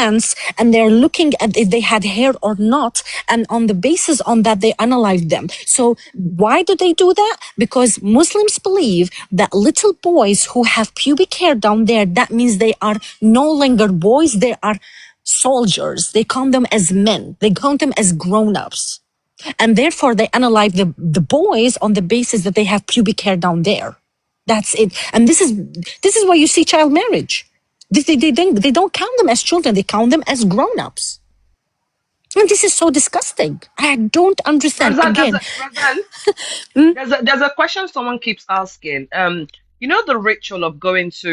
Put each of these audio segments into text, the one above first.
glance and they're looking at if they had hair or not, and on the basis on that they analyze them. So why do they do that? Because Muslims believe that little boys who have pubic hair down there, that means they are no longer boys, they are soldiers. They count them as men, they count them as grown-ups, and therefore they analyze the boys on the basis that they have pubic hair down there. That's it. And this is why you see child marriage. They don't count them as children, they count them as grown-ups. And this is so disgusting. I don't understand. Again, there's a question someone keeps asking. You know the ritual of going to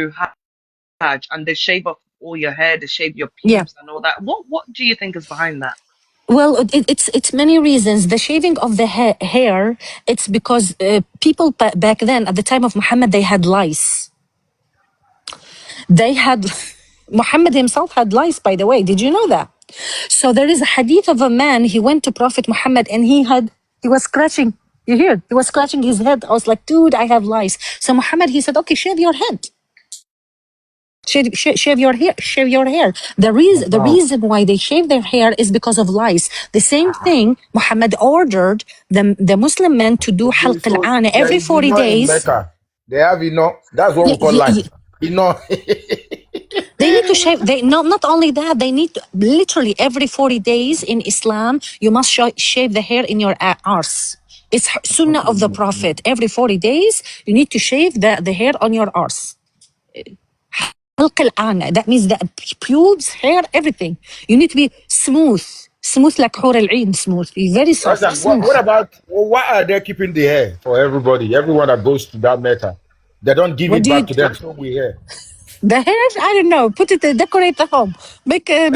Hajj and they shave off all your hair, they shave your pubes and all that. What do you think is behind that? Well, it's many reasons. The shaving of the hair, it's because people back then, at the time of Muhammad, they had lice. Muhammad himself had lice, by the way. Did you know that? So there is a hadith of a man, he went to Prophet Muhammad and he was scratching, you hear? He was scratching his head. I was like, dude, I have lice. So Muhammad, he said, okay, shave your head. Shave your hair. The reason why they shave their hair is because of lice. The same thing, Muhammad ordered the Muslim men to do halq al-ana every 40 days. They have that's what we call lice. They need to shave. Not only that, they need to, literally every 40 days in Islam, you must shave the hair in your arse. It's sunnah of the Prophet. Every 40 days, you need to shave the hair on your arse. That means the pubes, hair, everything. You need to be smooth like Hur al-Ain, smooth. Be very soft. Why are they keeping the hair for everybody? Everyone that goes to that Mecca, they don't give it back to them. So we hair. The hair, I don't know. Put it, decorate the home. Make a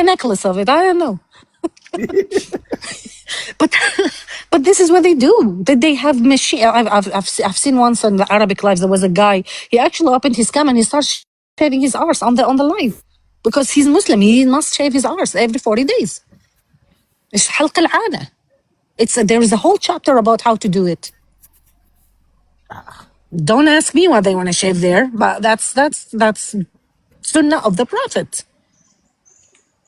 necklace of it. I don't know. But this is what they do. They have machine. I've seen once on the Arabic Lives. There was a guy. He actually opened his cam and he starts shaving his arse on the live, because he's Muslim. He must shave his arse every 40 days. It's halq al-ana. There is a whole chapter about how to do it. Don't ask me why they want to shave there, but that's sunnah of the Prophet.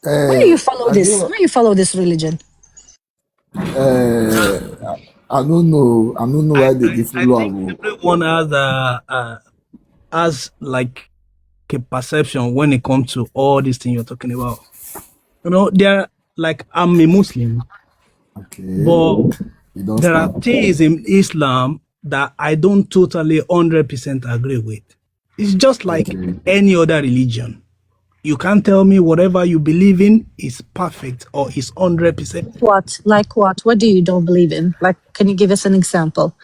Why do you follow this? Why you follow this religion? I don't know why they follow. I think everyone has like a perception when it comes to all these things you're talking about. You know, I'm a Muslim, but there are things in Islam that I don't totally 100% agree with. It's just like any other religion. You can't tell me whatever you believe in is perfect or is 100%. What? Like what? What do you don't believe in? Like, can you give us an example?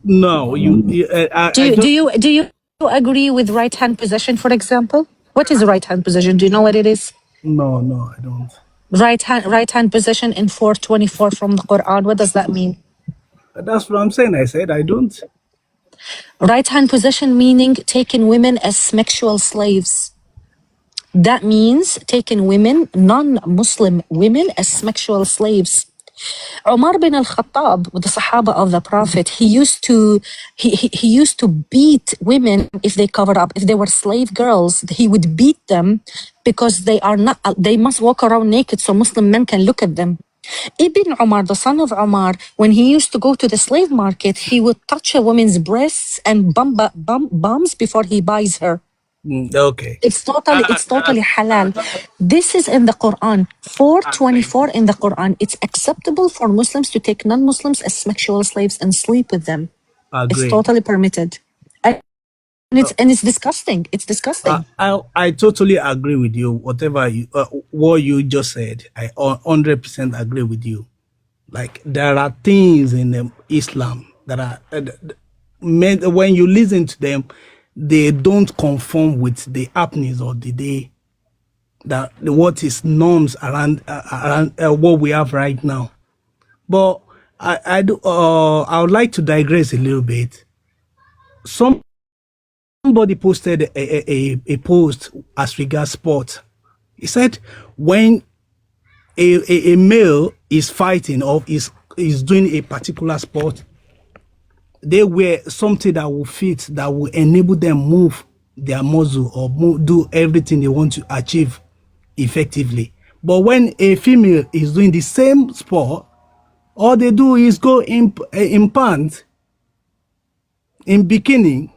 No, do you agree with right hand position, for example? What is right hand position? Do you know what it is? No, I don't. Right hand position in 424 from the Quran. What does that mean? That's what I'm saying. I said I don't. Right hand position meaning taking women as sexual slaves. That means taking women, non-Muslim women, as sexual slaves. Umar bin al-Khattab, the Sahaba of the Prophet, he used to beat women if they covered up. If they were slave girls, he would beat them because they must walk around naked so Muslim men can look at them. Ibn Umar, the son of Umar, when he used to go to the slave market, he would touch a woman's breasts and bums before he buys her. Okay. It's totally halal. This is in the Quran, 424 in the Quran. It's acceptable for Muslims to take non-Muslims as sexual slaves and sleep with them. Agree. It's totally permitted. And it's disgusting. It's disgusting. I totally agree with you. Whatever what you just said, I 100% agree with you. Like, there are things in Islam that are when you listen to them, they don't conform with the happenings of the day, that what is norms around what we have right now. But I would like to digress a little bit. Somebody posted a post as regards sport. He said when a male is fighting or is doing a particular sport, they wear something that will fit, that will enable them move their muzzle or do everything they want to achieve effectively. But when a female is doing the same sport, all they do is go in pants, in bikini.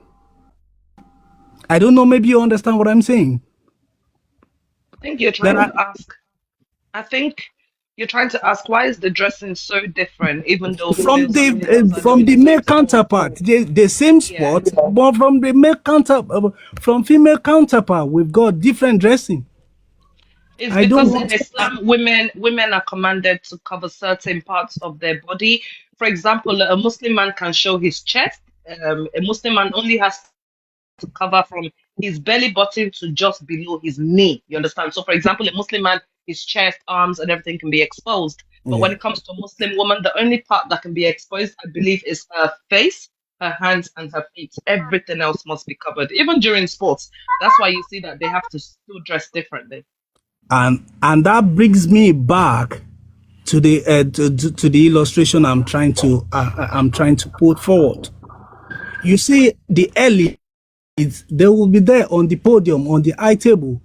I don't know, maybe you understand what I'm saying. I think you're trying to ask. I think you're trying to ask why is the dressing so different, even though From females and males are from doing the the male same sport. counterpart, the same Yeah. sport, but from the male from female counterpart, we've got different dressing. It's I don't because in want. Islam, women are commanded to cover certain parts of their body. For example, a Muslim man can show his chest. A Muslim man only has to cover from his belly button to just below his knee. You understand? So, for example, a Muslim man, his chest, arms, and everything can be exposed. But when Yeah. it comes to a Muslim woman, the only part that can be exposed, I believe, is her face, her hands, and her feet. Everything else must be covered, even during sports. That's why you see that they have to still dress differently. And that brings me back to the to the illustration I'm trying to put forward. You see, the elites, they will be there on the podium, on the high table,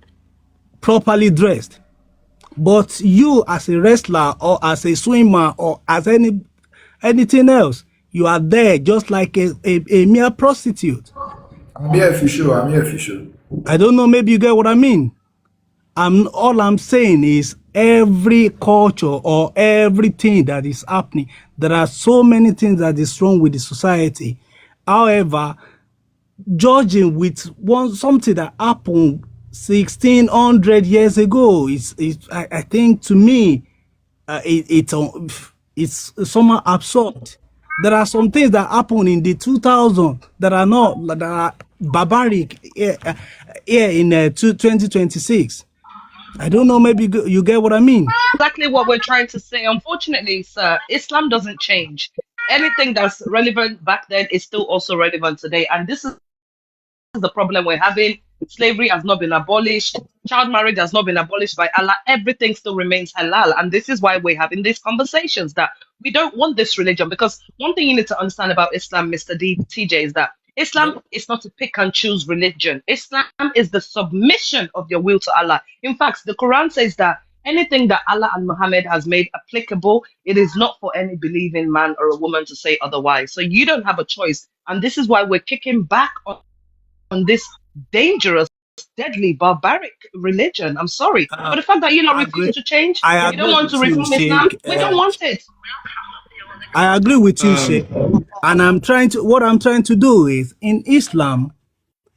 properly dressed. But you, as a wrestler or as a swimmer or as anything else, you are there just like a mere prostitute. I'm here for sure. I'm here for sure. I don't know, maybe you get what I mean. All I'm saying is every culture or everything that is happening, there are so many things that is wrong with the society. However, judging with something that happened 1600 years ago, I think to me, it's somehow absurd. There are some things that happen in the 2000 that are barbaric here in 2026. I don't know, maybe you get what I mean. Exactly what we're trying to say. Unfortunately, sir, Islam doesn't change. Anything that's relevant back then is still also relevant today. And this is the problem we're having. Slavery has not been abolished. Child marriage has not been abolished by Allah. Everything still remains halal. And this is why we're having these conversations that we don't want this religion. Because one thing you need to understand about Islam, Mr. TJ, is that Islam is not a pick and choose religion. Islam is the submission of your will to Allah. In fact, the Quran says that anything that Allah and Muhammad has made applicable, it is not for any believing man or a woman to say otherwise. So you don't have a choice. And this is why we're kicking back on this dangerous, deadly, barbaric religion. I'm sorry. But the fact that you not refuse to change, I you don't agree want to with you, reform Islam, Sheikh. we don't want it. I agree with you, Sheikh. And what I'm trying to do is, in Islam,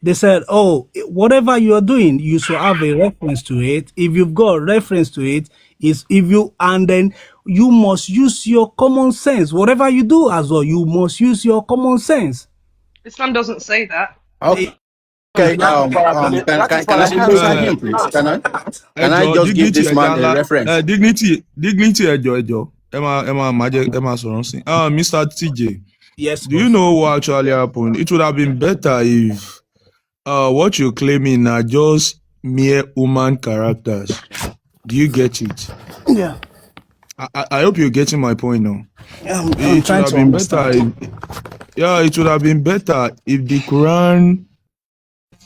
they said, oh, whatever you are doing, you should have a reference to it. If you've got a reference to it, and then you must use your common sense. Whatever you do as well, you must use your common sense. Islam doesn't say that. Okay. Can I answer him, please? Can I just give this man a reference? Dignity, Ejo. Emma Soronsi. Mr. TJ, Yes. do you know what actually happened? It would have been better if what you're claiming are just mere human characters. Do you get it? Yeah. I hope you're getting my point now. I'm trying to understand. It would have been better if the Quran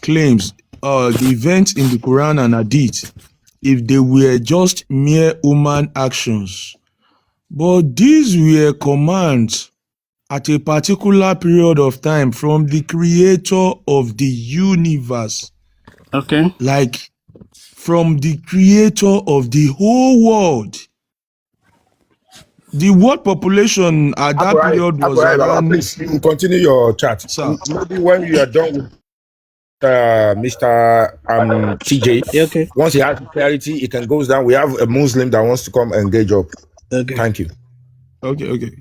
claims the events in the Quran and Hadith, if they were just mere human actions. But these were commands at a particular period of time from the creator of the universe. Okay. Like from the creator of the whole world. The world population at that period was around... Please, you continue your chat. Sir. Maybe when you are done with Mr. TJ, Okay. once he has clarity, he can go down. We have a Muslim that wants to come engage up. Okay. Thank you. Okay.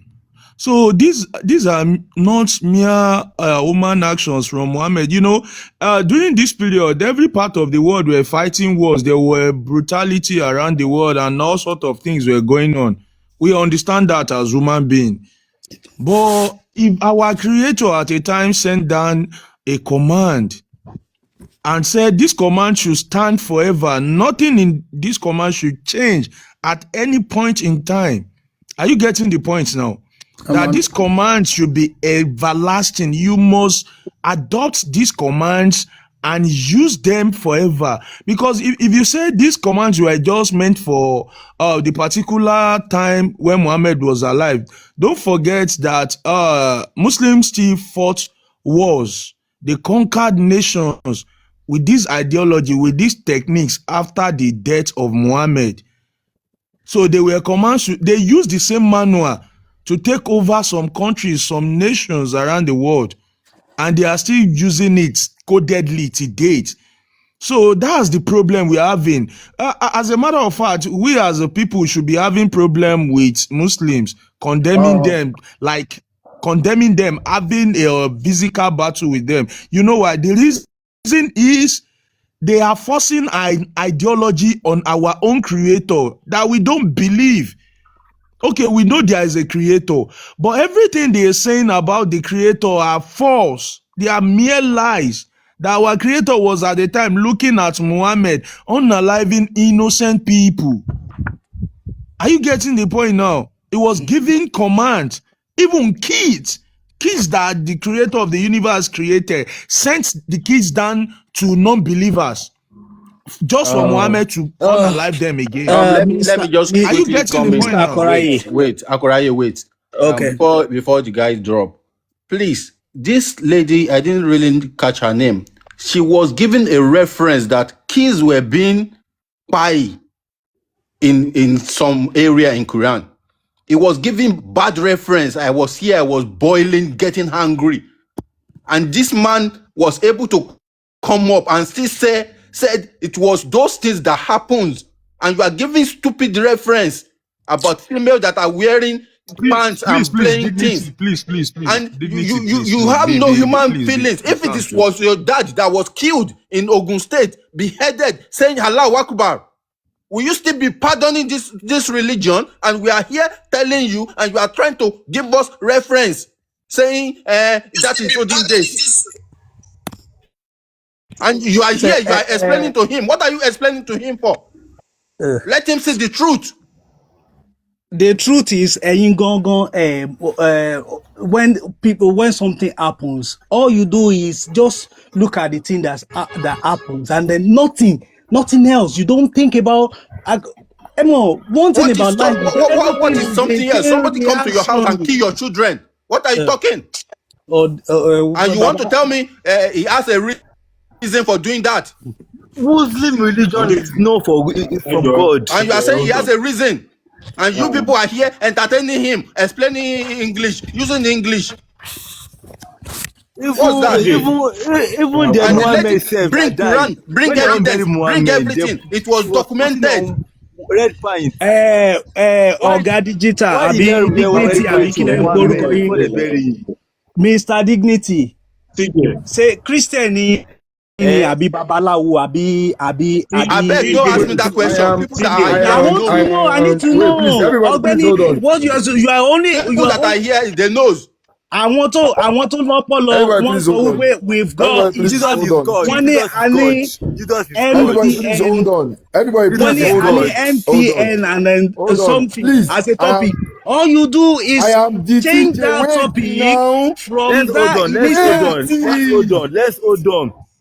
So these are not mere human actions from Muhammad. You know, during this period, every part of the world were fighting wars. There were brutality around the world and all sorts of things were going on. We understand that as human beings. But if our creator at a time sent down a command and said this command should stand forever, nothing in this command should change at any point in time. Are you getting the point now? That this command should be everlasting. You must adopt these commands and use them forever. Because if you say these commands were just meant for the particular time when Muhammad was alive, don't forget that Muslims still fought wars. They conquered nations with this ideology, with these techniques after the death of Muhammad. So they were commands, they used the same manual to take over some countries, some nations around the world, and they are still using it codedly to date. So that's the problem we're having. As a matter of fact, we as a people should be having problem with Muslims, condemning them, having a physical battle with them. You know why? The reason is they are forcing an ideology on our own creator that we don't believe. Okay, we know there is a creator, but everything they are saying about the creator are false. They are mere lies. That our creator was at the time looking at Muhammad, unaliving innocent people. Are you getting the point now? It was giving commands. Even kids that the creator of the universe created, sent the kids down to non-believers just for Muhammad to unalive them again. Let me just Are you getting the point now? Wait, Akoraye, wait. Okay. Before the guys drop, please, this lady, I didn't really catch her name. She was giving a reference that kids were being pie in some area in Quran. It was giving bad reference. I was here, I was boiling, getting hungry. And this man was able to come up and still said it was those things that happened. And you are giving stupid reference about females that are wearing pants and playing dignity, things. Please. And Dignity, you have no human feelings. If it was your dad that was killed in Ogun State, beheaded, saying Allahu Akbar, will you still be pardoning this religion? And we are here telling you, and you are trying to give us reference, saying that is olden days. And you are here, you are explaining to him. What are you explaining to him for? Let him see the truth. The truth is, when something happens, all you do is just look at the thing that happens, and then nothing else. You don't think about. One thing about life. What is something else? Somebody come to your house and kill your children. What are you talking? And you want to tell me he has a reason for doing that? Muslim religion is known from God. And you are saying he has a reason. And you people are here entertaining him, explaining English, using English. What's that? Even the Muhammad said bring Quran, bring evidence, bring everything. It was documented. Red pint. Oga Digital, Mr. Dignity. Say Christian Abi Babalawo, Abi. I beg, don't ask me that question. I need to know. Please, everybody, please hold on. What you are only people that are here, they knows. I want to we've got Jesus is God. Everybody please hold on. Everybody please hold on. MPN and then something as a topic. All you do is change that topic now from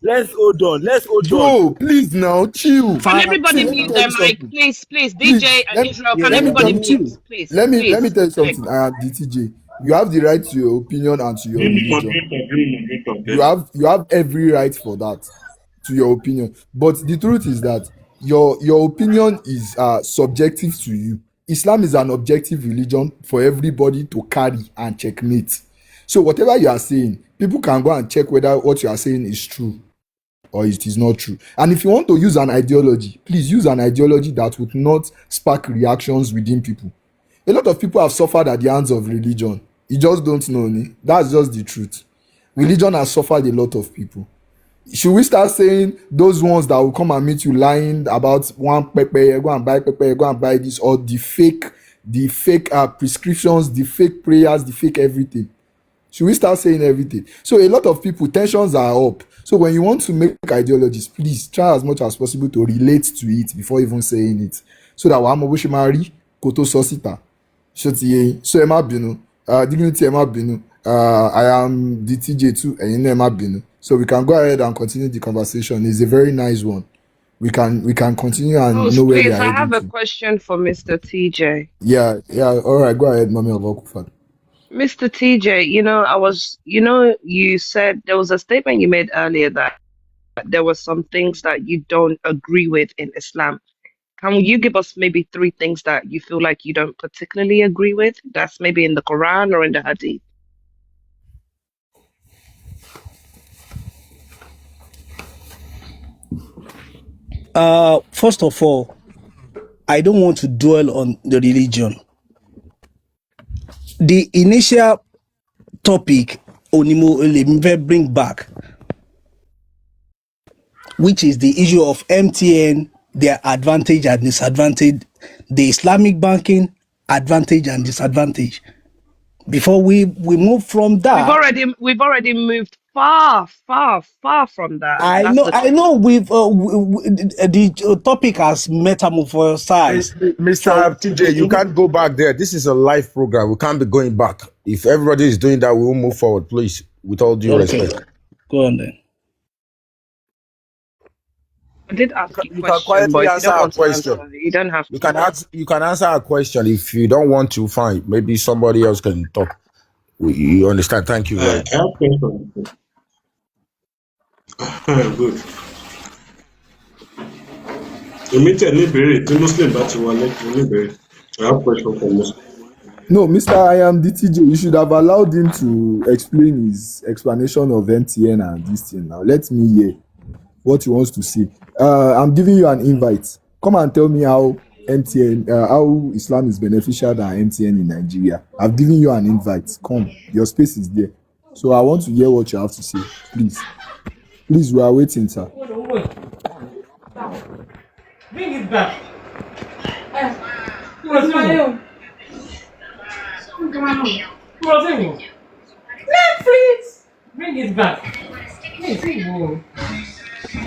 Let's hold on. Bro, please now, chill. Can everybody mute their mic, please? DJ and Israel, can everybody mute, please? Let me tell you something. DTJ, you have the right to your opinion and to your religion. You have every right for that, to your opinion. But the truth is that your opinion is subjective to you. Islam is an objective religion for everybody to carry and checkmate. So whatever you are saying, people can go and check whether what you are saying is true or it is not true. And if you want to use an ideology, please use an ideology that would not spark reactions within people. A lot of people have suffered at the hands of religion. You just don't know. That's just the truth. Religion has suffered a lot of people. Should we start saying those ones that will come and meet you lying about one pepper, go and buy this, or the fake prescriptions, the fake prayers, the fake everything? Should we start saying everything? So a lot of people, tensions are up. So when you want to make ideologies, please try as much as possible to relate to it before even saying it. So that Wamo Bushimari, Koto Sosita, Shotiye, so Emma Binu, Dignity Emma Binu, I am DTJ too, and Emma Binu. So we can go ahead and continue the conversation. It's a very nice one. We can continue and know where we Please, are I heading have a to. question for Mr. TJ. Yeah. All right, go ahead, Mommy of Okufad. Mr. TJ, you said there was a statement you made earlier that there were some things that you don't agree with in Islam. Can you give us maybe three things that you feel like you don't particularly agree with? That's maybe in the Quran or in the Hadith. First of all, I don't want to dwell on the religion. The initial topic, Onimo Ele bring back, which is the issue of MTN, their advantage and disadvantage, the Islamic banking advantage and disadvantage. Before we move from that, We've already moved far from that. I That's the topic. know the topic has metamorphosized. Mr. TJ, you can't go back there. This is a live program. We can't be going back. If everybody is doing that, we will move forward, please, with all due respect. Go on then. I did ask you a You can question, quietly but if you answer don't our want to question. answer, you don't have to. You can answer a question. If you don't want to, fine. Maybe somebody else can talk. You understand? Thank you very much. I have question. Good. Muslim I have question for Muslim. No, Mr. I am DTJ. You should have allowed him to explain his explanation of MTN and this thing. Now, let me hear what he wants to say. I'm giving you an invite. Come and tell me how how Islam is beneficial than MTN in Nigeria. I've given you an invite. Come, your space is there. So I want to hear what you have to say. Please, we are waiting, sir. Bring it back. Netflix. Bring it back.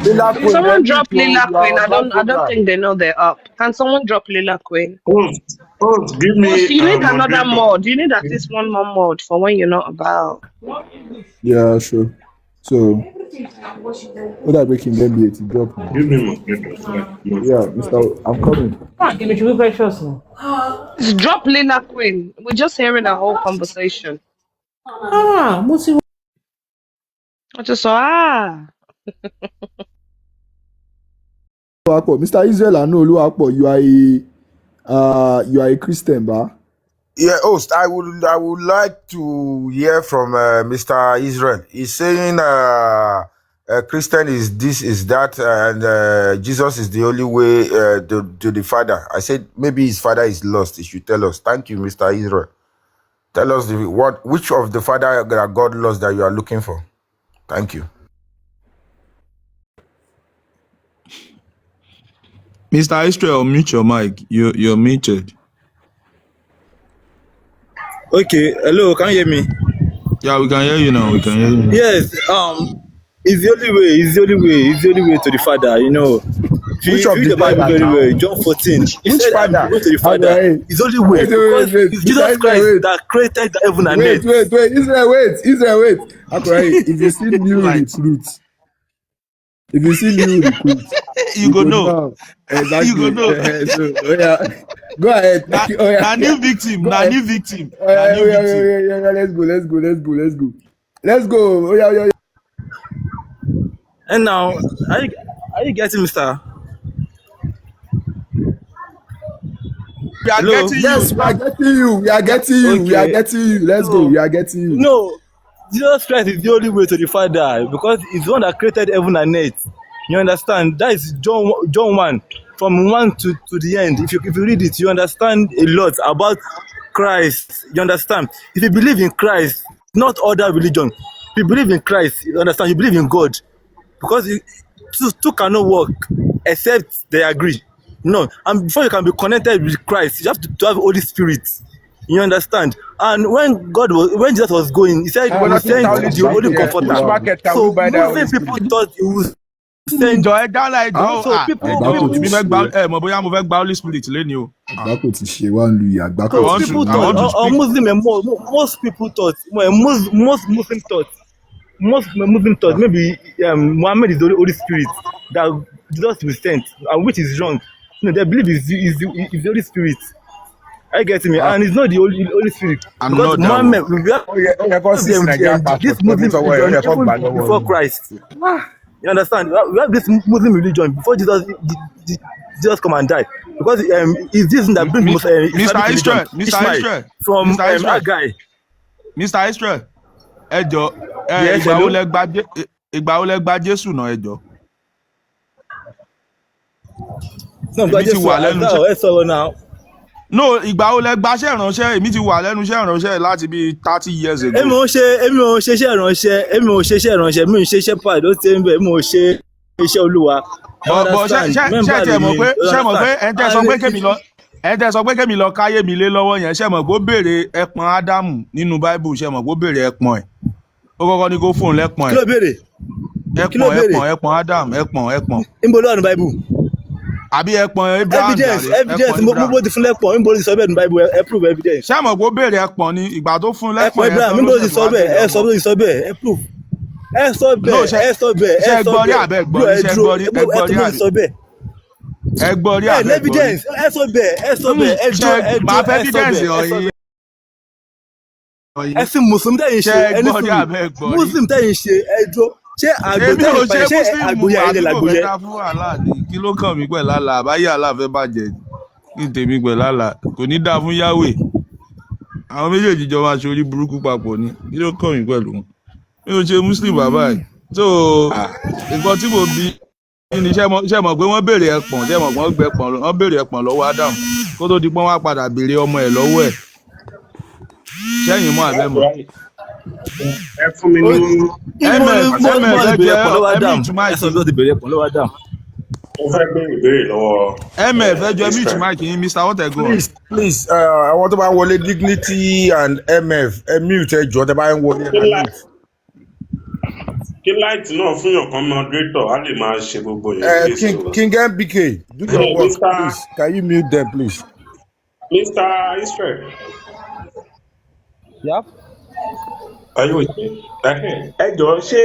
Can someone drop Lila Queen? I don't think they know they're up. Can someone drop Lila Queen? Give me You need another mod. You need at least one more mod for when you're not about. Yeah, sure. So, what I breaking them here to drop now? Give me moderator. Yeah, Mr. I'm coming. Give me two precious. Drop Lila Queen. We're just hearing a whole conversation. I just saw Mr. Israel, I know you are a Christian, ba? Yeah, host. I would like to hear from Mr. Israel. He's saying Christian is this, is that, and Jesus is the only way to the Father. I said maybe his father is lost. He should tell us. Thank you, Mr. Israel. Tell us which of the Father that God lost that you are looking for. Thank you. Mr. Israel, mute your mic. You're muted. Okay, hello, can you hear me? Yeah, we can hear you now. We can hear you. Yes, it's the only way to the Father, you know. If you read the Bible very well, John 14, he said, I'm the way to the Father. It's the only way, because it's Jesus Christ that created the heaven and earth. Wait, Israel, wait. If you see new recruits, You go know. Exactly. You go know. Go ahead. Now new victim. Let's go. Yeah. And now, are you getting me, sir? We are getting you. We are getting you. Let's go. We are getting you. No, Jesus Christ is the only way to the Father, because he's the one that created heaven and earth. You understand? That is John 1, from 1 to the end. If you read it, you understand a lot about Christ. You understand? If you believe in Christ, not other religion. If you believe in Christ, you understand? You believe in God. Because two cannot work except they agree. No, and before you can be connected with Christ, you have to have Holy Spirit. You understand? And when Jesus was going, he said he will send the Holy Comforter. So Muslim people thought he was send. So people thought, most Muslim thought, most Muslim thought most Muslim thought maybe Muhammad is the Holy Spirit that Jesus was sent, and which is wrong. They believe is the Holy Spirit. I get me, and it's not the Holy Spirit I'm because not that Muhammad, one. we have this Muslim religion even before Christ. You understand? We have this Muslim religion before Jesus come and die, because it's this that brings Islamic religion. Ishmael from Haggai. Mr. Israel, ẹ jọ̀ọ́, Yes, ìgbà wo hello. lẹ gba Jésù náà ẹ jọ̀ọ́? No, but Èmi ti just wà lẹ́nu iṣẹ́. ẹ sọ̀rọ̀ now. No, ìgbà wo lẹ gbaṣẹ́ ìránṣẹ́? Èmi ti wà lẹ́nu iṣẹ́ ìránṣẹ́ láti bíi 30 years ago. Èmi ò ṣe iṣẹ́ ìránṣẹ́, mi ò ṣe shepherd, ó ti ń bẹ̀, èmi ò ṣe iṣẹ́ Olúwa. Bọ̀ ṣe mọ̀ pé ẹ̀ ń tẹ́ sọ pé kémi lọ káyé mi lé lọ́wọ́ yẹn, ṣe mọ̀ pé ó béèrè ẹpọ̀n Ádámù nínú Bible, ṣe mọ̀ pé ó béèrè ẹpọ̀n ẹ̀. Ó kọ́kọ́ ní kó fóun lẹ́pọ̀n ẹ̀. Kí ló béèrè? Ẹpọ̀n Ádámù, ẹpọ̀n. Níbo ló wà ní Bible? Àbí ẹpọ̀n Abraham. Evidence, mo ti fún lẹ́pọ̀n, níbo ló ti sọ bẹ́ẹ̀ ní Bible, ẹ prove evidence. Ṣé mọ̀ pé ó béèrè ẹpọ̀n ni ìgbà tó fún lẹ́pọ̀n Ẹpọ̀n Abraham, níbo ló ti sọ bẹ́ẹ̀, ẹ sọ bó ti sọ bẹ́ẹ̀, ẹ prove. Ẹ sọ bẹ́ẹ̀. Ṣé gbọ́ rí àbẹ́ gbọ́ rí, ṣé gbọ́ rí àbẹ́? Ẹ gbọ́ rí àbẹ́ gbọ́ rí. Evidence, ẹ sọ bẹ́ẹ̀, ẹ jọ. Máa fẹ́ evidence ọ̀yìn. Ẹ sì Muslim tẹ̀yìn ṣe, ẹni sùn Muslim tẹ̀yìn ṣe, ẹ jọ. Ṣé àgbò tẹ̀yìn ṣe àgbòyà ilẹ̀ làgbòyẹ? Kí ló kàn mí pẹ̀lú àlà? Àbáyé àlà fẹ́ bàjẹ́ kí n tèmi pẹ̀lú àlà. Kò ní dáa fún Yahweh. Àwọn méjèèjì jọ máa ṣe orí burúkú papọ̀ ni. Kí ló kàn mí pẹ̀lú wọn? Mi ò ṣe Muslim bàbá ẹ̀. So nǹkan tí mo bí ni ṣe mọ̀ pé wọ́n béèrè ẹpọ̀n, ṣe mọ̀ pé wọ́n béèrè ẹpọ̀n lọ́wọ́ Ádámù kó tó di pé wọ́n á padà béèrè ọmọ ẹ̀ lọ́wọ́ ẹ̀. Ṣẹ́yìn mọ́ àbẹ́ mọ́. Ẹ fún mi ní. Mo fẹ́ béèrè ìbéèrè lọ́wọ́. MF ẹjọ́ mute mic yín, Mr. Otego. Please, àwọn tó bá ń wọlé Dignity and MF, mute ẹjọ́ tẹ́ bá ń wọlé. Kí láìtì náà fún yàn kan moderator á lè máa ṣe gbogbo yẹn. King MBK, do your work, please. Can you mute them, please? Mr. Israel. Yep. Are you with me? Ẹ jọ̀ọ́, ṣé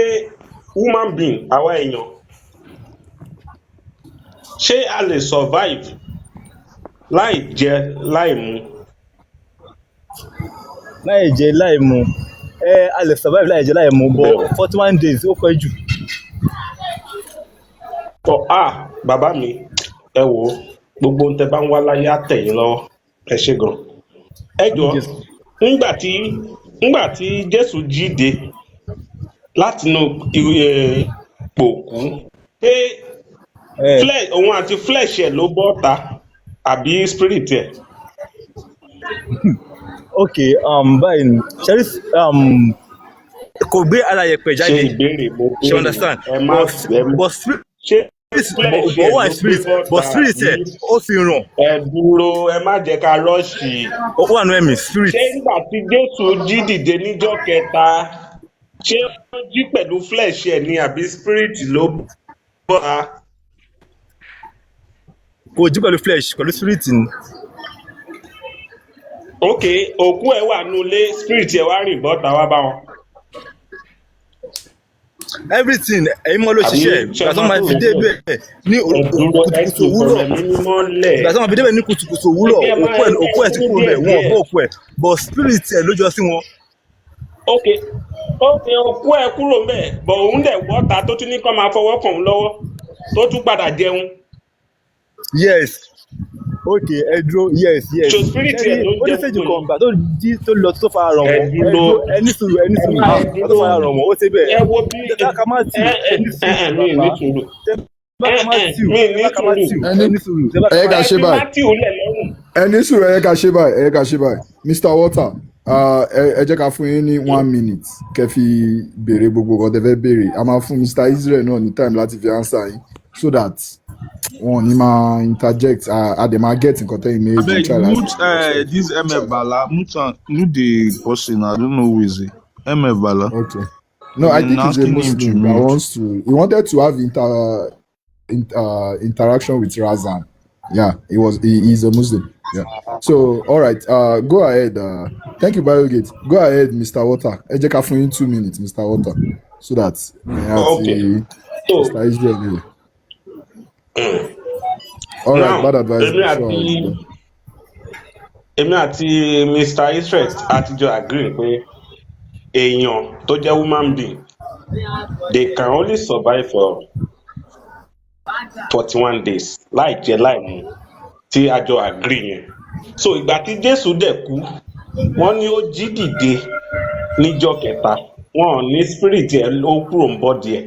human being àwa èèyàn ṣé a lè survive láì jẹ láì mu? Láì jẹ láì mu, a lè survive láì jẹ láì mu, but 41 days ó pẹ́ jù. Bàbá mi, ẹ wò ó, gbogbo ohun tẹ bá ń wá láyé á tẹ̀ yín lọ́wọ́. Ẹ ṣé gan. Ẹ jọ̀ọ́, nígbà tí Jésù jíde látinú ipò òkú, ṣé òun àti flesh ẹ̀ ló bọ́ ta àbí spirit ẹ̀? Okay, báyìí ṣẹ́rí kò gbé ara yẹpẹ̀ jáde. Ṣé ìbéèrè mo béèrè? You understand? But spirit, but spirit ẹ̀ ó fi ràn. Ẹ dúró, ẹ má jẹ́ ká rọ́ọ̀ṣì. Ó wà nínú ẹ̀mí spirit. Ṣé nígbà tí Jésù jí dìde níjọ́ kẹta, ṣé ó jí pẹ̀lú flesh ẹ̀ ni àbí spirit ló bọ́ ta? Kò jí pẹ̀lú flesh, pẹ̀lú spirit ni. Ok, òkú ẹ̀ wà nulẹ̀, spirit ẹ̀ wá rìn bọ́ta wá bá wọn. Everything ẹ̀yin mọ́ ló ṣiṣẹ́, gbàtọ́ máa fi dé bẹ́ẹ̀ ní kùtùkùtù òwúrọ̀. Gbàtọ́ máa fi dé bẹ́ẹ̀ ní kùtùkùtù òwúrọ̀, òkú ẹ̀ ti kúrò bẹ́ẹ̀, wọn ò bọ́ òkú ẹ̀, but spirit ẹ̀ ló jọ sí wọn. Ok, òkú ẹ̀ kúrò bẹ́ẹ̀, but òun dẹ̀ wọ́ta tó tún ní kó máa fọwọ́ kàn án lọ́wọ́, tó tún padà jẹun. Yes. Okay, ẹ dúró, yes. So spirit ẹ̀ ló ó ní sèjì kan gbà tó lọ tó fara ràn wọ́n. Ẹni sùúrù tó fara ràn wọ́n, ó ṣe bẹ́ẹ̀. Ẹ wo bí ká má tì ẹni sùúrù. Mi ní sùúrù. Ẹ ká ṣe báyìí. Ẹ ká ṣe báyìí. Mr. Walter, ẹ jẹ́ ká fún yín ní 1 minute kẹ́ fi béèrè gbogbo nǹkan tẹ́ fẹ́ béèrè. A máa fún Mr. Israel náà ní time láti fi answer yín so that wọn ní máa interject they máa get nǹkan tẹ́ ìmọ̀ èjì child. This MF Bala, mute the person, I don't know who is it. MF Bala. Okay. No, I think he's a Muslim that wants to. He wanted to have interaction with Razan. Yeah, he's a Muslim. Yeah. So, all right. Go ahead. Thank you, Biogate. Go ahead, Mr. Water. Ẹ jẹ́ ká fún yín 2 minutes, Mr. Water. so that Okay. So Mr. Israel. All right, now bad advice. èmi Sure, àti you know. èmi àti Mr. Israel àtijọ́ agree pé èèyàn tó jẹ́ human being they can only survive for 41 days láì jẹ láì mu tí a jọ agree yẹn. So ìgbà tí Jésù dẹ̀ kú wọ́n ní ó jí dìde níjọ́ kẹta wọn ò ní spirit ẹ̀ ó kúrò ń bọ́dì ẹ̀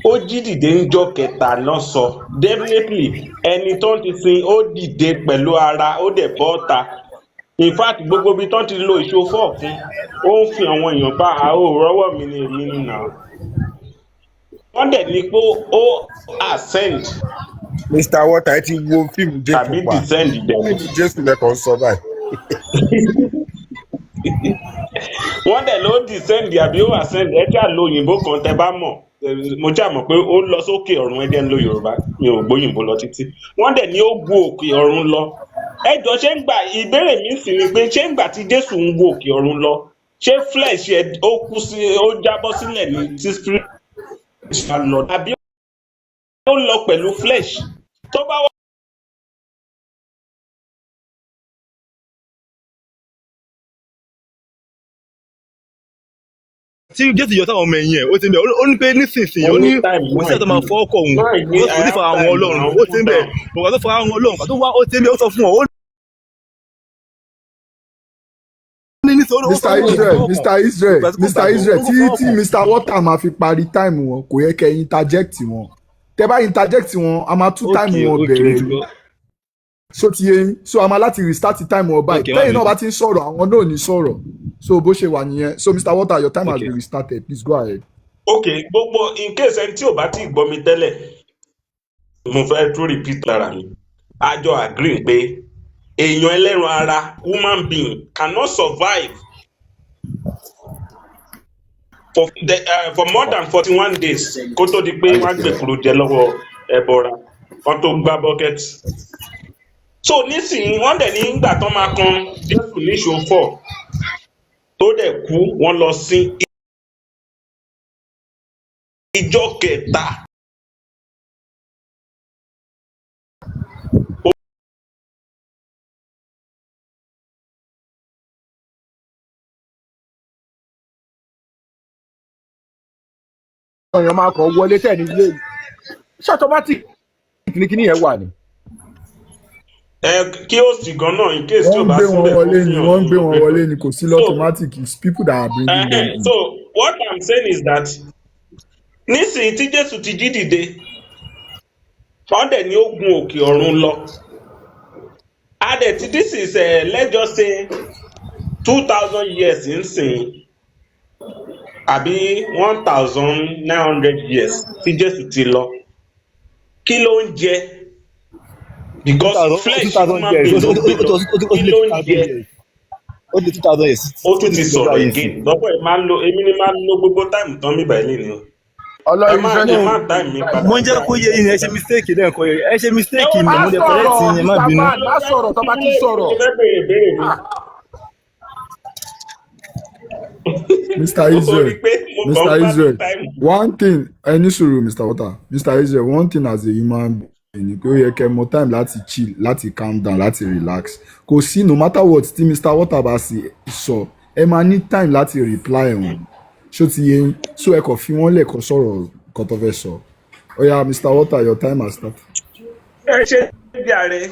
ó jí dìde níjọ́ kẹta náà sọ definitely ẹni tó ń ti sin ó dìde pẹ̀lú ara ó dẹ̀ bọ́ ọ̀ta in fact gbogbo ibi tó ń ti lo ìṣòfò fún ó ń fi àwọn èèyàn bá àó rọ́wọ́ mi ni èmi ni nà wọ́n dẹ̀ ní pé ó ascend Mr. Water ẹ ti wo fíìmù Jésù tàbí pa descend dẹ̀nu fíìmù Jésù lẹ́kọ̀ọ́ sọ báyìí. wọ́n dẹ̀ ló descend àbí ó ascend ẹ tí à lo òyìnbó kan tẹ bá mọ̀ mo tí a mọ̀ pé ó lọ sókè ọ̀run ẹ jẹ́ ń lo Yorùbá mi ò gbóyìnbó lọ títí wọ́n dẹ̀ ní ó gun òkè ọ̀run lọ ẹjọ ṣé ń gbà ìbéèrè mi sì ni pé ṣé ń gbà tí Jésù ń wo òkè ọ̀run lọ ṣé flesh ẹ ó kú sí ó jábọ́ sílẹ̀ ní tí spirit máa lọ àbí ó lọ pẹ̀lú flesh tó bá wà. tí jésù yọ sáwọn ọmọ ẹ̀yìn ẹ̀ ó ti ń bẹ̀ ó ní pé nísinsìnyí ó ní kò sí àtọ́ máa fọ́ ọkọ̀ òun kò sí fara àwọn ọlọ́run ó ti ń bẹ̀ bọ̀wá tó fara àwọn ọlọ́run tó wá ó ti ń bẹ̀ ó sọ fún ọ. Mr. Israel tí Mr. Water máa fi parí time wọn kò yẹ kẹ́ interject wọn tẹ́ bá interject wọn a máa tú time wọn bẹ̀rẹ̀ ni so ti yé yín so a máa láti restart time wọn báyìí tẹ́yìn náà bá ti ń sọ̀rọ̀ àwọn náà ò ní sọ̀rọ̀ so bó ṣe wà nìyẹn so Mr. Water your time has been restarted please go ahead. Okay, gbogbo in case ẹni tí ò bá ti gbọ́ mi tẹ́lẹ̀ mo fẹ́ tún repeat lára mi a jọ agree pé èèyàn ẹlẹ́ran ara human being cannot survive for more than 41 days kó tó di pé wọ́n gbé kúrò jẹ lọ́wọ́ ẹbọra wọ́n tó gbá bucket. So nísìnyí wọ́n dẹ̀ ní ìgbà tán máa kan Jésù ní ṣòfò tó dẹ̀ kú wọ́n lọ sí ìjọ kẹta. èèyàn máa kàn wọlé tẹ̀ ní ilé ṣé automatic ní kíní yẹn wà ní. Kí ó sì gan náà in case tí o bá síbẹ̀ wọ́n ń gbé wọn wọlé ni kò sí automatic it's people that are bringing them in. So what I'm saying is that nísìnyí tí Jésù ti jí dìde wọ́n dẹ̀ ní ó gun òkè ọ̀run lọ adẹ̀ this is let's just say 2000 years nsìn àbí 1900 years tí Jésù ti lọ kí ló ń jẹ because flesh human being ló gbé lọ kí ló ń jẹ ó di 2000 years ó tún ti sọ̀rọ̀ again lọ́pọ̀ ẹ̀ máa ń lo èmi ni máa ń lo gbogbo táìmù tán mi báyìí nìyẹn ọlọ́run ẹ má táìmù mi padà. mo ń jẹ́ kó yé yín ẹ ṣe mistake náà kọ́ ẹ ṣe mistake ni mo lè correct yín ẹ má bínú. má sọ̀rọ̀ tó bá ti sọ̀rọ̀. Mr. Israel, one thing ẹni sùúrù Mr. Water, Mr. Israel, one thing as a human being ni pé ó yẹ kẹ́ mọ̀ time láti chill, láti calm down, láti relax. Kò sí no matter what tí Mr. Water bá sọ, ẹ máa ní time láti reply wọn. Ṣó ti yé yín? So ẹ kàn fi wọ́n lẹ̀ kó sọ̀rọ̀ kan tó fẹ́ sọ. Oya Mr. Water, your time has started. Ẹ ṣe jàre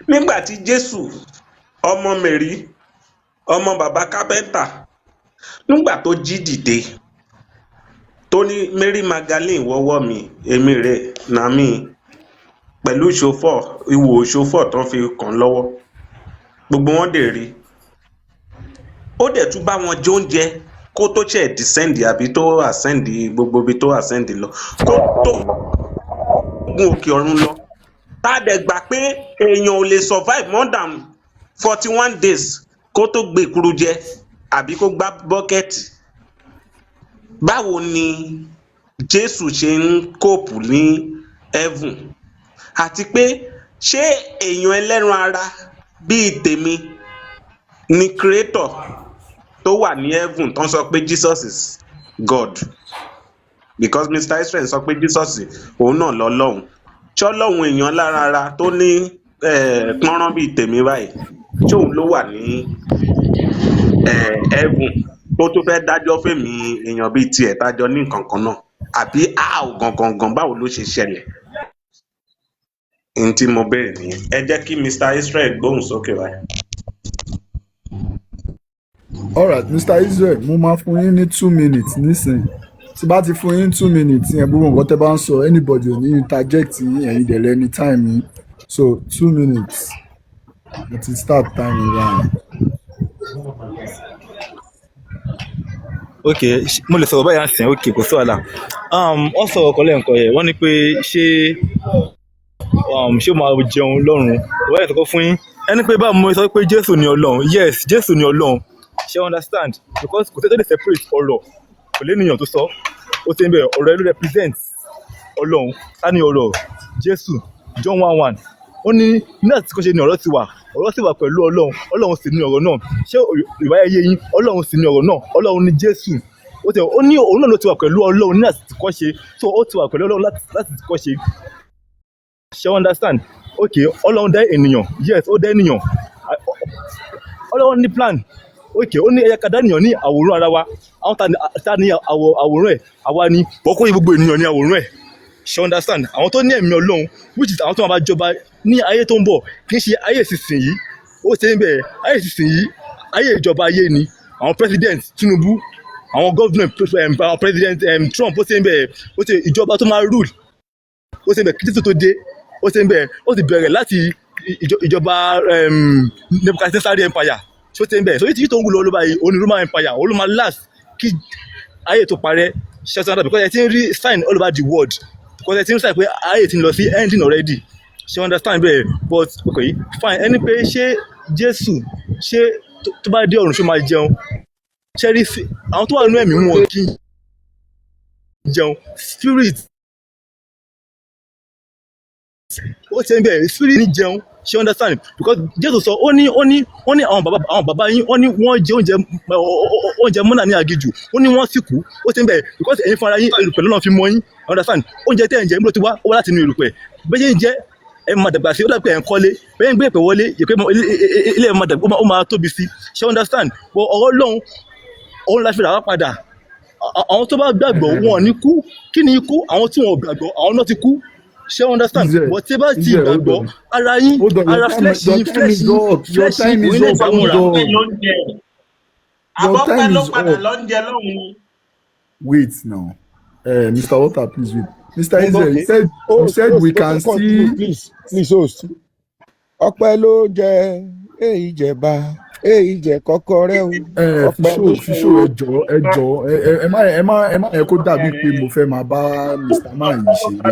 nígbà tí Jésù ọmọ Mary ọmọ bàbá kápẹ́ntà nígbà tó jí dìde tó ní Mary Magdalene wọ́wọ́ mi èmi rẹ̀ nà mí pẹ̀lú ìwò ìṣòfò tó ń fi kàn lọ́wọ́ gbogbo wọn dẹ̀ rí ó dẹ̀ tún bá wọn jẹ oúnjẹ kó tó ṣe descend àbí tó ascend gbogbo ibi tó ascend lọ kó tó gun òkè ọ̀run lọ tá a dẹ̀ gbà pé èèyàn ò lè survive more than 41 days kó tó gbé ìkúrú jẹ àbí kó gbá bọ́kẹ́tì báwo ni Jésù ṣe ń kóòpù ní heaven àti pé ṣé èèyàn ẹlẹ́ran ara bíi tèmi ni creator tó wà ní heaven tó ń sọ pé Jesus is God because Mr. Israel sọ pé Jesus òun náà lọ́lọ́run ṣé ọlọ́run èèyàn lára ara tó ní pọ́nrán bíi tèmi báyìí ṣé òun ló wà ní heaven tó tó fẹ́ dájọ́ fèmí èèyàn bíi tiẹ̀ tájọ ní nǹkan kan náà àbí gangan báwo ló ṣe ṣẹlẹ̀ n tí mo béèrè nìyẹn ẹ jẹ́ kí Mr. Israel gbóhùn sókè báyìí. Alright, Mr. Israel, mo máa fún yín ní 2 minutes nísìnyí. Tí bá ti fún yín 2 minutes yẹn gbogbo nǹkan tẹ́ bá ń sọ anybody ò ní interject yín ẹ̀yin dẹ̀ lẹ́ni time yín. So 2 minutes. Mo ti start time yín báyìí. ok mo lè sọ̀rọ̀ báyà ń sìn ok kò sí wàhálà wọ́n sọ̀rọ̀ kan lẹ́ǹkan yẹn wọ́n ní pé ṣé ó máa jẹun lọ́run wọ́n yẹ kọ́kọ́ fún yín ẹni pé báwo mo sọ pé Jésù ni Ọlọ́run yes Jésù ni Ọlọ́run ṣe understand because kò tẹ́tẹ́ lè separate ọ̀rọ̀ kò lè níyàn tó sọ ó ti ń bẹ̀ ọ̀rọ̀ ẹ ló represent Ọlọ́run ká ní ọ̀rọ̀ Jésù John 1:1 ó ní ní àtìkọ́ ṣe ni ọ̀rọ̀ ti wà pẹ̀lú Ọlọ́run sì ni ọ̀rọ̀ náà ṣé ìwáyé yé yín Ọlọ́run sì ni ọ̀rọ̀ náà Ọlọ́run ni Jésù ó ní òun náà ló ti wà pẹ̀lú Ọlọ́run ní àtìkọ́ ṣe so ó ti wà pẹ̀lú Ọlọ́run láti àtìkọ́ ṣe ṣe understand ok Ọlọ́run dá ènìyàn yes ó dá ènìyàn Ọlọ́run ní plan ok ó ní ẹ̀yà ká dá ènìyàn ní àwòrán ara wa àwọn ta ní àwòrán ẹ̀ àwa ni bọ́kọ́ yìí gbogbo ènìyàn ní àwòrán ẹ̀ ṣe understand àwọn tó ní ẹ̀mí Ọlọ́run which is àwọn tó máa bá jọba ní ayé tó ń bọ̀ kì í ṣe ayé ìsinsìnyí ó ṣe ń bẹ̀ ayé ìsinsìnyí ayé ìjọba ayé ni àwọn president Tinubu àwọn governor àwọn president Trump ó ṣe ń bẹ̀ ó ṣe ìjọba tó máa rule ó ṣe ń bẹ̀ kí títí tó dé ó ṣe ń bẹ̀ ó ti bẹ̀rẹ̀ láti ìjọba Nebuchadnezzar empire ṣó ṣe ń bẹ̀ so yìí tó ń wúlò ló báyìí òní Roman empire ó ló máa last kí ayé tó parẹ́ ṣe ṣe because ẹ ti ń rí sign all over the world because ẹ ti ń rí sign pé ayé ti ń lọ sí ending already ṣe understand bẹ́ẹ̀ but okay fine ẹni pé ṣé Jésù ṣé tó bá dé ọ̀run ṣó máa jẹun ṣe rí àwọn tó wà nínú ẹ̀mí wọn kì í jẹun spirit ó ṣe ń bẹ̀ spirit ní jẹun ṣe understand because Jésù sọ ó ní àwọn bàbá yín ó ní wọ́n jẹ oúnjẹ mọ́nà ní aginjù ó ní wọ́n sì kú ó ṣe ń bẹ̀ because ẹ̀yin fúnra yín erùpẹ̀ lọ́nà fi mọ yín understand oúnjẹ tẹ́ ẹ̀ ń jẹ níbo ti wá ó wá láti inú erùpẹ̀ bẹ́ẹ̀ ń jẹ́ ẹ máa dàgbà sí ó dàgbà ẹ̀ ń kọ́lé bẹ́ẹ̀ ń gbé ìpè wọlé ìpè ilé ẹ̀ máa dàgbà ó máa tóbi sí ṣe understand but ọ̀rọ̀ Ọlọ́run òun la fi rà wá padà àwọn tó bá gbàgbọ́ wọn ní kú kí ni ikú àwọn tí wọn ò gbàgbọ́ àwọn náà ti kú ṣe understand but tí bá ti gbàgbọ́ ara yín ara flesh yín onílẹ̀ ìgbàmúra. àbọ̀pẹ́ ló padà lọ́njẹ lọ́hùn-ún. Wait now, Mr. Walter, please wait. Mr. Israel, you said we can see. Please host. Ọpẹ́ ló jẹ èyí jẹba èyí jẹ kọ́kọ́rẹ́ o. Fíṣó ẹjọ́ ẹ má ẹ kó dàbí pé mo fẹ́ máa bá Mr. Man yìí ṣeré.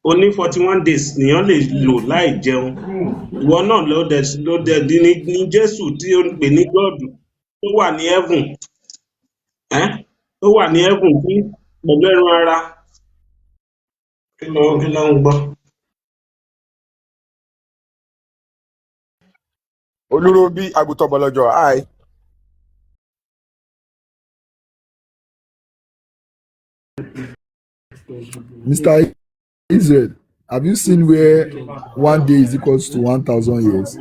O ní 41 days nìyẹn lè lò láì jẹun ìwọ náà ló dẹ ní Jésù tí ó ń pè ní God tó wà ní heaven tó wà ní heaven tí pẹ̀lú ẹran ara kí ló ń gbọ́. Olúróbí àgùntàn bọ̀lọ̀jọ̀ hi. Mr. Israel, have you seen where 1 day is equals to 1,000 years?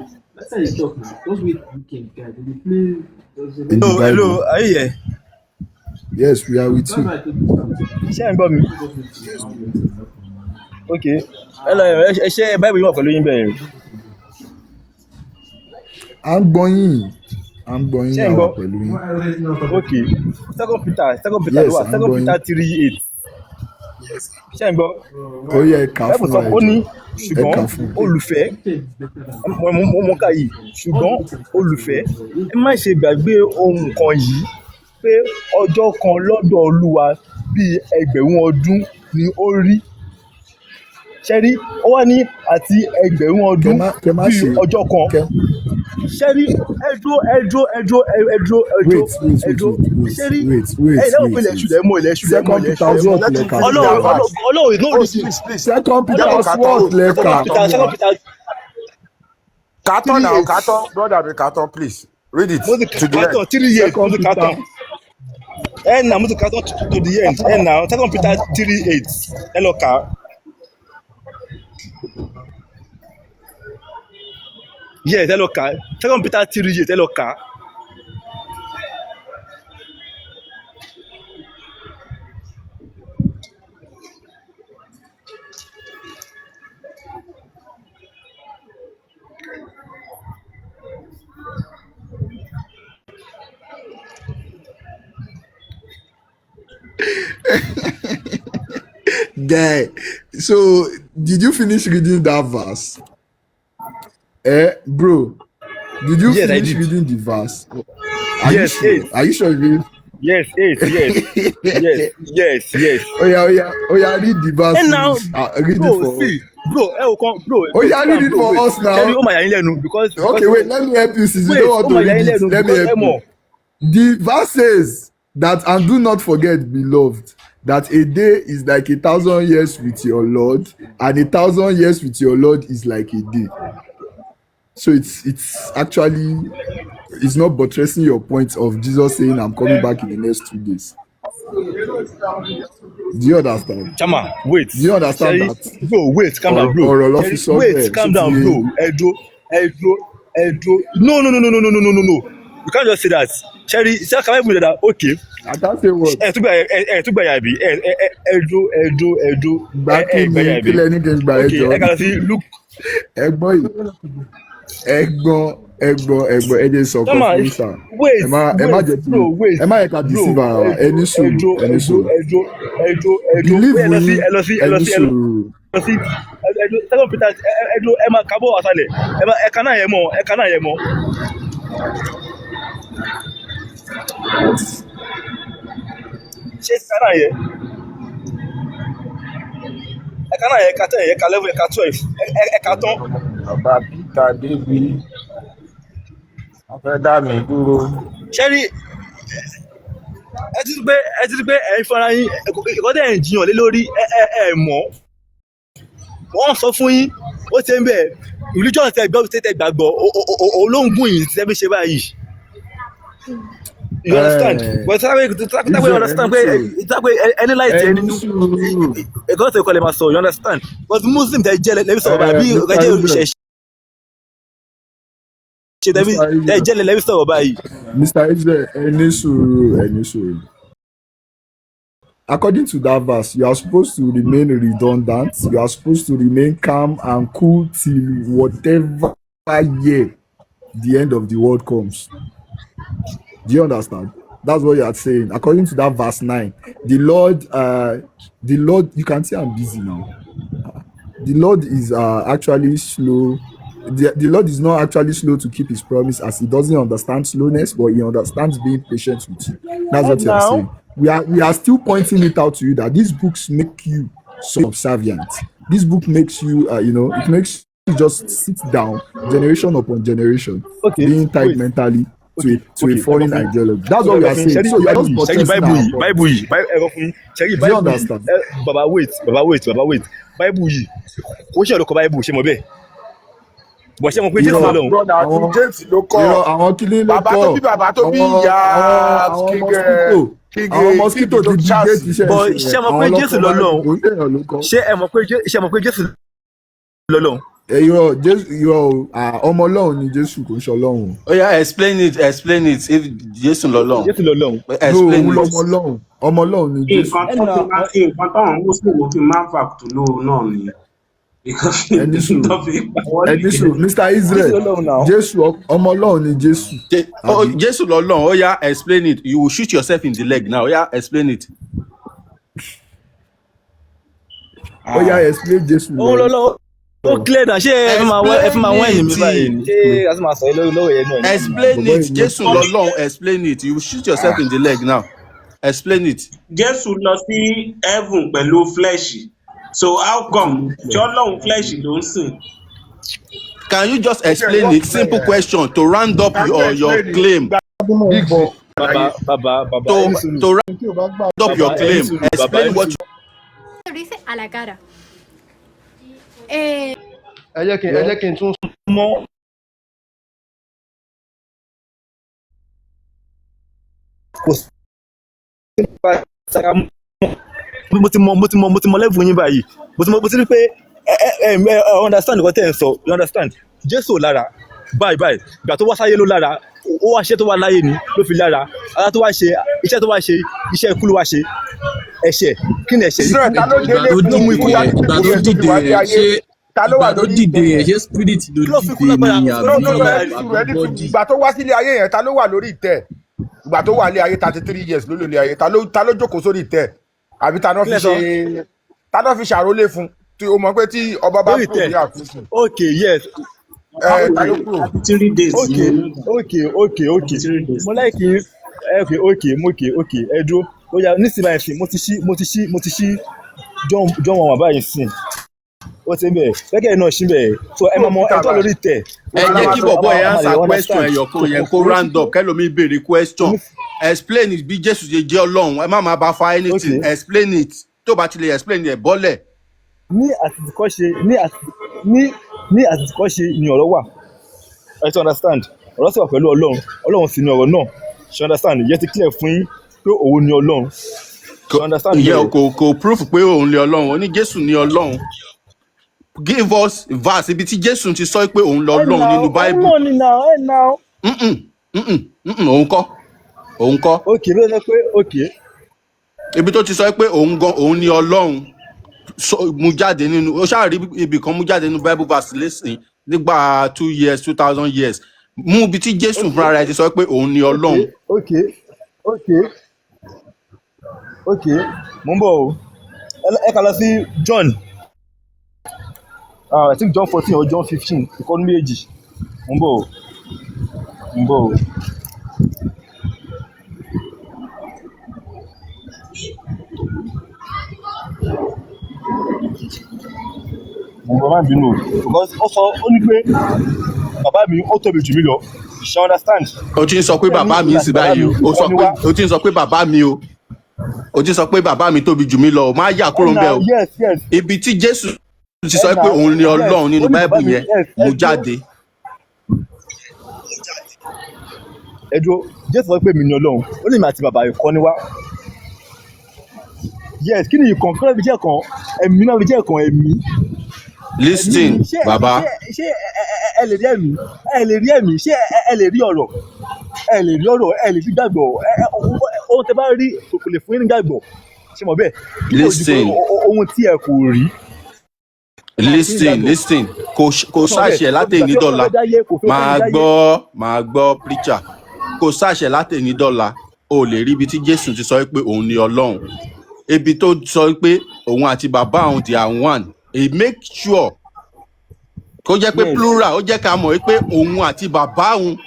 Hello, are you here? Yes, we are with you. Ṣé ẹ ń gbọ́ mi? Okay. Ẹ ṣe Bible yín wà pẹ̀lú yín bẹ́ẹ̀. À ń gbọ́ yín àwa pẹ̀lú yín. Okay. Second Peter yes, wà Second Peter 3:8. Ṣé ẹ ń gbọ́? Ó yẹ ẹ̀ka fún wa ó ní ṣùgbọ́n olùfẹ́ mo kà yìí ṣùgbọ́n olùfẹ́ ẹ má ṣe gbàgbé ohun kan yìí pé ọjọ́ kan lọ́dọ̀ Olúwa bíi ẹgbẹ̀rún ọdún ni ó rí ṣẹ́rí ó wá ní àti ẹgbẹ̀rún ọdún bíi ọjọ́ kan ṣẹ́rí ẹjọ́ ṣẹ́rí ẹ̀yìn náà pé ilẹ̀ ṣùlẹ̀ mọ́ Ọlọ́run is not reading. Second Peter what lẹ́ka. Carton now, carton, brother, the carton, please read it to the end. Carton 3 years. And now, I'm going to count to the end. And now, 2 Peter 3:8. Hello, car. Yes, hello, car. 2 Peter 3:8. Hello, car. Guy, so did you finish reading that verse? Bro, did you Yes, I finish did. reading the verse? Are you Yes, 8. sure? Are you sure you Yes, 8. Yes. Yes. Yes. Yes. oh yeah, read the verse And now, finish. Read it bro, for us. see, bro, bro, Oh wait, yeah, read calm, it bro, for wait. us Tell you, now. oh my Yanilenu, because, Okay, wait, let me help you since you don't wait, want oh to my read it. Yanilenu, Let me because help you. Emo. The verse says that, and do not forget, beloved, that a day is like 1,000 years with your Lord, and 1,000 years with your Lord is like a day. So it's actually it's not buttressing your point of Jesus saying, I'm coming back in the next 2 days. Do you understand? Chama, wait. Do you understand Sherry, that? bro, wait, calm down, Or bro. or Sherry, officer wait, there, calm down, bro. Edo. No, no, no, no, no, no, no, no, no, no. You can't just say that. Sherry, can I put that? Okay. I can't say what. Tún gbà yàbí. Edo. Gbà kí Gbà ni kí yàbí. lẹni kí n gbà Okay, ẹjọ́. kàn lọ sí look. Ẹ̀gbọ́n yìí, ẹ̀gbọ́n ẹ jẹ́ sọ̀kan Chama, fún yín sà. wait, bro, wait, Ẹ má yẹ ká deceive ara wa. Ẹ ní sùúrù, ẹ ní sùúrù. Edo. Believe Ó yín, yẹ lọ sí ẹ ní sùúrù. sí Edo. Second Peter, Edo, ẹ máa kábọ̀ àṣàlẹ̀. Ẹ̀ka náà yẹ mọ́. Ṣé ẹ̀ka 10, ẹ̀ka 11, ẹ̀ka 12, ẹ̀ka tán. Bàbá Peter Débi, wọ́n fẹ́ dá mi dúró. Ṣẹ́rí, ẹ ti rí pé ẹ̀ ń fara yín, ẹ̀kọ́ tẹ̀ ń jiyàn lé lórí ẹ̀ mọ́. Wọ́n sọ fún yín, ó ti ń bẹ̀, religion tẹ gbàgbọ́, olóńgùn yìí ti tẹ́ bí ṣe báyìí. You understand? But you understand pé any light Ẹ ẹni ní sùúrù. ẹ̀kọ́ tẹ̀ kọ́ lè máa sọ, you understand? But Muslim tẹ jẹ́ lẹ́bí sọ̀rọ̀ báyìí, bí Mr. ọ̀gá Israel, ṣe tẹ jẹ́ lẹ́bí sọ̀rọ̀ báyìí. Mr. Israel, ẹ ní sùúrù. According to that verse, you are supposed to remain redundant. You are supposed to remain calm and cool till whatever year the end of the world comes. Do you understand? That's what you are saying. According to that verse 9, the Lord, you can see I'm busy now. The Lord is actually slow. The Lord is not actually slow to keep his promise, as he doesn't understand slowness, but he understands being patient with you. That's what you are saying. We are still pointing it out to you that these books make you subservient. This book makes you, it makes you just sit down, generation upon generation, being tied mentally to a foreign ideology. That's what we are saying. So you are just protesting our point. Bible yìí, Do you understand? Baba wait. Bible yìí, kò ṣe ọ̀dọ̀ kọ Bible ṣe mọ̀ bẹ́ẹ̀. Bọ̀ ṣe mọ̀ pé Jésù lọ́lọ́run. Brother àti James ló kọ́. Àwọn kìíní ló Bàbá tó bí bàbá tó bí ìyá àwọn mosquito ti di gate iṣẹ́ Bọ̀ ṣe mọ̀ pé Jésù lọ́lọ́run. Ṣé ẹ mọ̀ pé Jésù lọ́lọ́run? Irọ́ ọmọ Ọlọ́run ni Jésù, kò ń ṣe Ọlọ́run. Oh yeah, explain it. If Jésù lọ́lọ́run. Explain it. Ọmọ Ọlọ́run ni Jésù. Nǹkan táwọn Muslim fi máa ń fà tó lóru náà ni. Ẹni sùúrù, Mr. Israel, Jésù ọmọ Ọlọ́run ni Jésù. Jésù lọ́lọ́run. Oh yeah, explain it. You will shoot yourself in the leg now. Oh yeah, explain it. Oh yeah, explain Jésù lọ́lọ́run. Ó clear náà, ṣé ẹ fi máa wọ́n ẹ̀yìn mi báyìí ni? Ṣé a sì máa sọ lọ́wọ́ yẹn náà? Explain it. Jésù lọ́lọ́run, explain it. You will shoot yourself in the leg now. Explain it. Jésù lọ sí heaven pẹ̀lú flesh. So how come tí Ọlọ́run flesh ló ń sìn? Can you just explain it? Simple question to round up your claim. Baba. To round up your claim, explain what you. Lo dice a la cara. ẹ jẹ́ kí n tún mọ́. mo ti mọ level yín báyìí mo ti rí pé understand nǹkan tẹ́ ẹ̀ ń sọ you understand Jésù ò lára báyìí ìgbà tó wá sáyé ló lára ó wá ṣe tó wá láyé ni ló fi lára ara tó wá ṣe iṣẹ́ tó wá ṣe iṣẹ́ ikú ló wá ṣe ẹ̀ṣẹ̀ kí ni ẹ̀ṣẹ̀ Israel ta ló délé ló mú ikú ìgbà tó dìde ṣé ta ló wà lórí ìtẹ́ ṣé spirit ló dìde ni àbí ìgbà tó wá sílé ayé yẹn ta ló wà lórí ìtẹ́ ìgbà tó wà lé ayé 33 years ló lò lé ayé ta ló jókòó sórí ìtẹ́ àbí ta náà fi ṣàrólé fún tí o mọ̀ pé tí ọba bá kúrò ní àkúsùn. Okay, yes. Ta ló kúrò. 3 days. Okay. Mo like you. Okay. Ẹ dúró. Ó yá nísìnyí báyìí sí mo ti ṣí John wọn báyìí sí. Ó ti bẹ̀ gẹ́gẹ́ náà ṣí bẹ̀ so ẹ máa mọ ẹjọ́ lórí tẹ̀. Ẹ jẹ́ kí bọ̀bọ̀ yẹn answer question ẹ̀yọ̀kan yẹn kó round up kẹ́lòmí béèrè question explain it bí Jésù ṣe jẹ́ Ọlọ́run ẹ má bá fa anything explain it tó bá ti lè explain ẹ̀ bọ́lẹ̀. Ní àtìkọ́ṣe ni ọ̀rọ̀ wà ẹ ti understand ọ̀rọ̀ sì wà pẹ̀lú Ọlọ́run sì ni ọ̀rọ̀ náà ṣe understand yẹ ti clear fún yín pé òun ni Ọlọ́run ṣe understand. Ìyẹn kò proof pé òun ni Ọlọ́run ó ní Jésù ni Ọlọ́run give us verse ibi tí Jésù ti sọ pé òun lọ Ọlọ́run nínú Bible. òun kọ́. Okay ló sọ pé okay. Ibi tó ti sọ pé òun ni Ọlọ́run mú jáde nínú ó ṣáà rí ibì kan mú jáde nínú Bible verse lẹ́sìn nígbà 2000 years mú ibi tí Jésù fúnra rẹ̀ ti sọ pé òun ni Ọlọ́run. Okay mo ń bọ̀ o ẹ kà lọ sí John I think John 14 or John 15 ìkọ́ni méjì mo ń bọ̀ o. Mo máa ń bínú because ó ní pé bàbá mi ó tóbi jù mí lọ ṣe understand. O ti ń sọ pé bàbá mi sì báyìí o ti ń sọ pé bàbá mi o ti sọ pé bàbá mi tóbi jù mí lọ o máa yà kúrò ń bẹ̀ o ibi tí Jésù ti sọ pé òun ni Ọlọ́run nínú Bible yẹn mú jáde. Ẹ dúró Jésù sọ pé mi ni Ọlọ́run ó lè mi àti bàbá ìkọ́ ni wá. Yes kí ni ìkàn kí ló fi jẹ́ kan ẹ̀mí náà fi jẹ́ kan ẹ̀mí. Listen bàbá. Ṣé ẹ lè rí ẹ̀mí ṣé ẹ lè rí ọ̀rọ̀ ẹ lè rí gbàgbọ́ ohun tẹ bá rí kò lè fún yín ní gbàgbọ́ ṣe mọ̀ bẹ́ẹ̀. Listen ohun tí ẹ kò rí. Listen kò ṣàṣẹ látẹ̀yìn dọ́là máa gbọ́ preacher kò ṣàṣẹ látẹ̀yìn dọ́là o lè rí ibi tí Jésù ti sọ pé òun ni Ọlọ́run ibi tó sọ pé òun àti bàbá òun they are one he make sure kó jẹ́ pé plural ó jẹ́ ká mọ̀ pé òun àti bàbá òun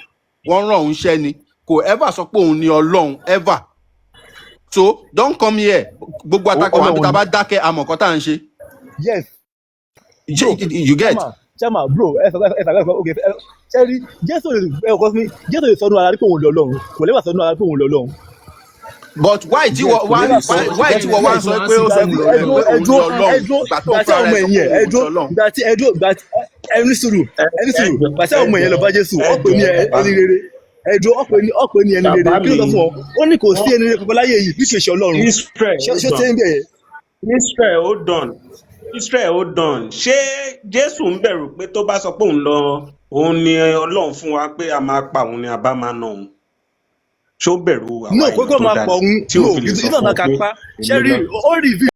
wọ́n rán òun ṣẹ́ ni kò ever sọ pé òun ni Ọlọ́run ever so don't come here gbogbo àtàkùn wa bí ta bá dákẹ́ amọ̀kọ́ tá à ń ṣe. Yes. You get. Chama bro okay ṣẹ́rí Jésù lè sọnù ara pé òun lọ Ọlọ́run kò lè wà sọnù ara pé òun lọ Ọlọ́run. But why tí wọ́n wá sọ pé ó sọ pé Ọlọ́run gbà tó fún ara ẹ̀ sọ pé Ọlọ́run. ẹni sùúrù pàṣẹ ọmọ yẹn lọ bá Jésù ọ̀pẹ ní ẹni rere ẹjọ́ ọ̀pẹ ní ẹni rere kí ló sọ fún ọ ó ní kò sí ẹni rere kankan láyé yìí bí kì í ṣe Ọlọ́run ṣé ṣé ń bẹ̀yẹ. Israel hold on ṣé Jésù ń bẹ̀rù pé tó bá sọ pé òun ni Ọlọ́run fún wa pé a máa pa òun ni a bá máa nà òun ṣó bẹ̀rù àwọn èèyàn tó dájú tí ò fi lè sọ fún ọ pé.